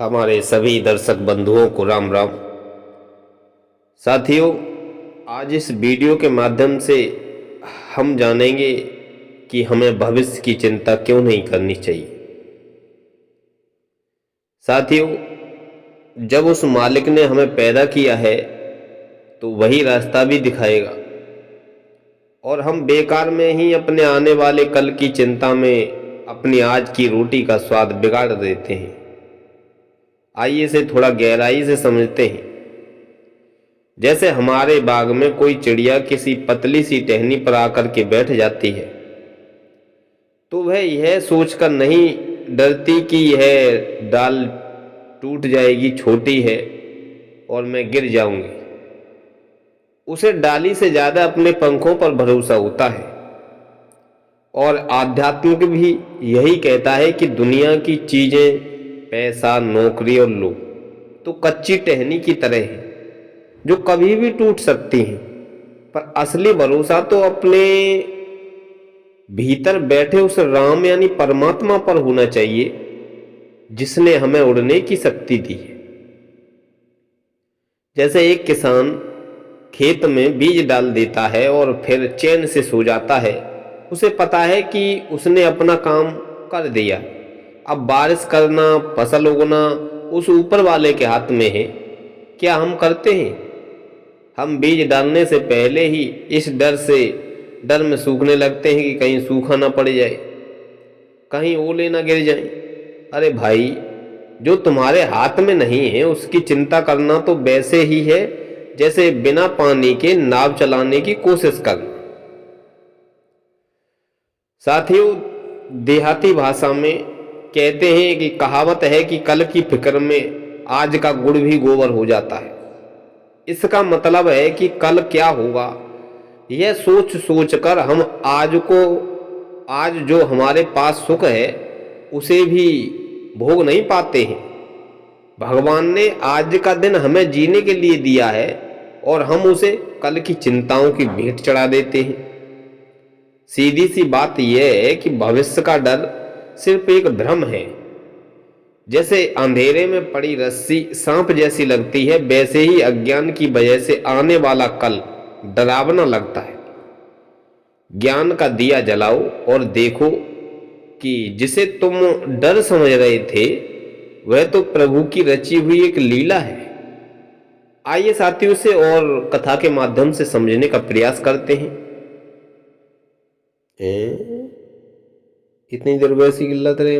हमारे सभी दर्शक बंधुओं को राम राम। साथियों, आज इस वीडियो के माध्यम से हम जानेंगे कि हमें भविष्य की चिंता क्यों नहीं करनी चाहिए। साथियों, जब उस मालिक ने हमें पैदा किया है तो वही रास्ता भी दिखाएगा, और हम बेकार में ही अपने आने वाले कल की चिंता में अपनी आज की रोटी का स्वाद बिगाड़ देते हैं। आइए इसे थोड़ा गहराई से समझते हैं। जैसे हमारे बाग में कोई चिड़िया किसी पतली सी टहनी पर आकर के बैठ जाती है तो वह यह सोचकर नहीं डरती कि यह डाल टूट जाएगी, छोटी है और मैं गिर जाऊंगी। उसे डाली से ज्यादा अपने पंखों पर भरोसा होता है। और आध्यात्मिक भी यही कहता है कि दुनिया की चीजें, पैसा, नौकरी और लोग तो कच्ची टहनी की तरह है जो कभी भी टूट सकती हैं, पर असली भरोसा तो अपने भीतर बैठे उस राम यानी परमात्मा पर होना चाहिए जिसने हमें उड़ने की शक्ति दी है। जैसे एक किसान खेत में बीज डाल देता है और फिर चैन से सो जाता है। उसे पता है कि उसने अपना काम कर दिया। अब बारिश करना, फसल उगना उस ऊपर वाले के हाथ में है। क्या हम करते हैं? हम बीज डालने से पहले ही इस डर में सूखने लगते हैं कि कहीं सूखा ना पड़ जाए, कहीं ओले ना गिर जाए। अरे भाई, जो तुम्हारे हाथ में नहीं है उसकी चिंता करना तो वैसे ही है जैसे बिना पानी के नाव चलाने की कोशिश करना। साथियों, देहाती भाषा में कहते हैं कि कहावत है कि कल की फिक्र में आज का गुड़ भी गोबर हो जाता है। इसका मतलब है कि कल क्या होगा यह सोच सोच कर हम आज जो हमारे पास सुख है उसे भी भोग नहीं पाते हैं। भगवान ने आज का दिन हमें जीने के लिए दिया है और हम उसे कल की चिंताओं की भेंट चढ़ा देते हैं। सीधी सी बात यह है कि भविष्य का डर सिर्फ एक भ्रम है। जैसे अंधेरे में पड़ी रस्सी सांप जैसी लगती है, वैसे ही अज्ञान की वजह से आने वाला कल डरावना लगता है। ज्ञान का दिया जलाओ और देखो कि जिसे तुम डर समझ रहे थे वह तो प्रभु की रची हुई एक लीला है। आइए साथियों, से और कथा के माध्यम से समझने का प्रयास करते हैं। इतनी देर वैसी गिल्लत रहे